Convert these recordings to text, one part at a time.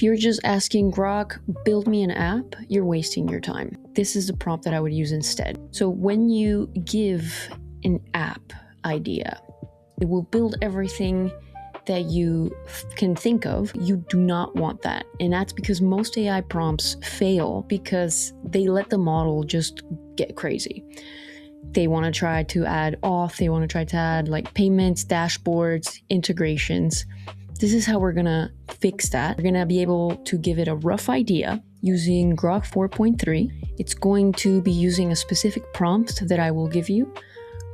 you're just asking Grok, build me an app, you're wasting your time. This is the prompt that I would use instead. So when you give an app idea, it will build everything that you can think of. You do not want that. And that's because most AI prompts fail because they let the model just get crazy. They want to try to add auth, they want to try to add like payments, dashboards, integrations. This is how we're gonna fix that. We're gonna be able to give it a rough idea using Grok 4.3. It's going to be using a specific prompt that I will give you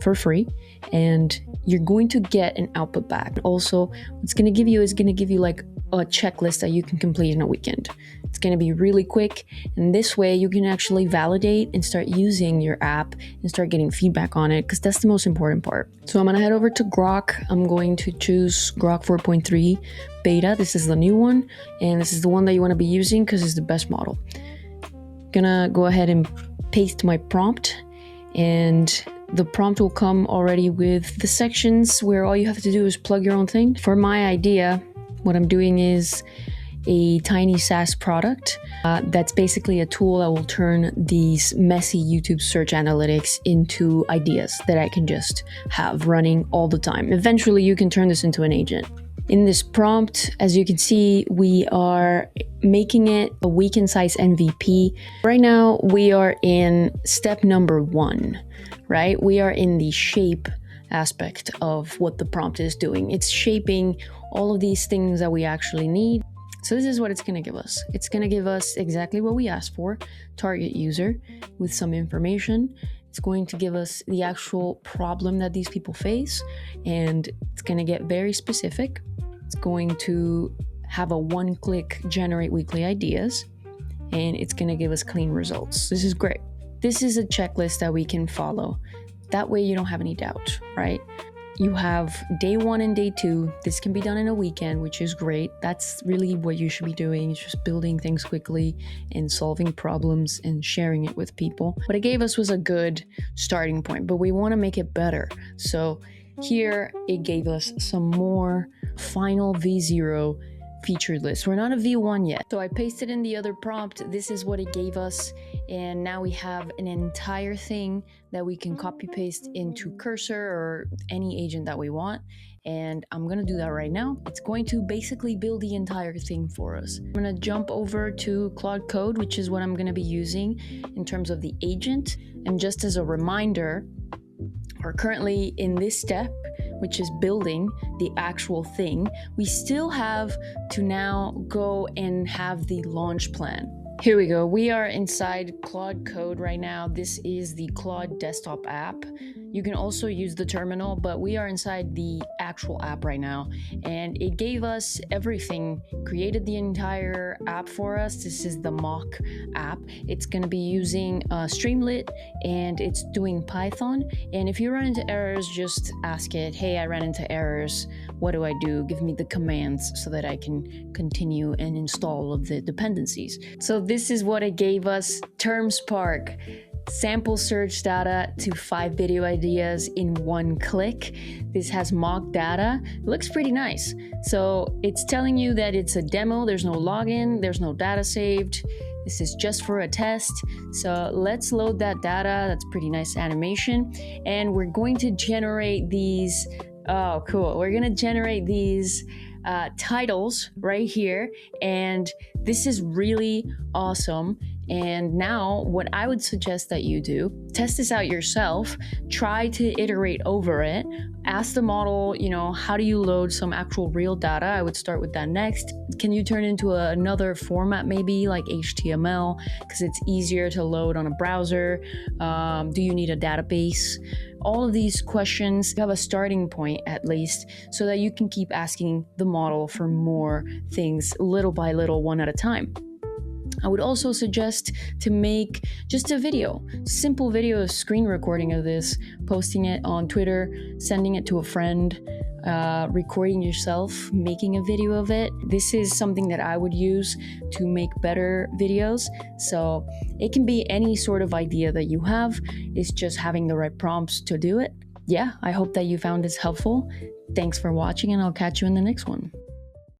for free, and you're going to get an output back. Also, what it's going to give you is going to give you like a checklist that you can complete in a weekend. It's going to be really quick, and this way you can actually validate and start using your app and start getting feedback on it, because that's the most important part. So I'm going to head over to Grok. I'm going to choose Grok 4.3 beta. This is the new one, and this is the one that you want to be using because it's the best model. Gonna go ahead and paste my prompt, and the prompt will come already with the sections where all you have to do is plug your own thing. For my idea, what I'm doing is a tiny SaaS product that's basically a tool that will turn these messy YouTube search analytics into ideas that I can just have running all the time. Eventually, you can turn this into an agent. In this prompt, as you can see, we are making it a weekend size MVP. Right now, we are in step number 1, right? We are in the shape aspect of what the prompt is doing. It's shaping all of these things that we actually need. So this is what it's going to give us. It's going to give us exactly what we asked for, target user with some information. It's going to give us the actual problem that these people face, and it's going to get very specific. It's going to have a one-click generate weekly ideas, and it's going to give us clean results. This is great. This is a checklist that we can follow. That way you don't have any doubt, right? You have day 1 and day 2. This can be done in a weekend, which is great. That's really what you should be doing, just building things quickly and solving problems and sharing it with people. What it gave us was a good starting point, but we want to make it better. So here it gave us some more final V0 featured list. We're not a V1 yet. So I pasted in the other prompt. This is what it gave us. And now we have an entire thing that we can copy paste into Cursor or any agent that we want. And I'm going to do that right now. It's going to basically build the entire thing for us. I'm going to jump over to Claude Code, which is what I'm going to be using in terms of the agent. And just as a reminder, we're currently in this step, which is building the actual thing. We still have to now go and have the launch plan. Here we go. We are inside Claude Code right now. This is the Claude desktop app. You can also use the terminal, but we are inside the actual app right now. And it gave us everything, created the entire app for us. This is the mock app. It's going to be using Streamlit, and it's doing Python. And if you run into errors, just ask it, hey, I ran into errors. What do I do? Give me the commands so that I can continue and install all of the dependencies. So this is what it gave us. Term Spark. Sample search data to 5 video ideas in 1 click. This has mock data. It looks pretty nice. So it's telling you that it's a demo. There's no login. There's no data saved. This is just for a test. So let's load that data. That's pretty nice animation. And we're going to generate these. Oh, cool. We're going to generate these titles right here. And this is really awesome. And now what I would suggest that you do, test this out yourself, try to iterate over it, ask the model, how do you load some actual real data? I would start with that next. Can you turn into another format, maybe like HTML, because it's easier to load on a browser? Do you need a database? All of these questions have a starting point at least, so that you can keep asking the model for more things little by little, one at a time. I would also suggest to make just a video, simple video, screen recording of this, posting it on Twitter, sending it to a friend, recording yourself, making a video of it. This is something that I would use to make better videos. So it can be any sort of idea that you have. It's just having the right prompts to do it. Yeah, I hope that you found this helpful. Thanks for watching, and I'll catch you in the next one.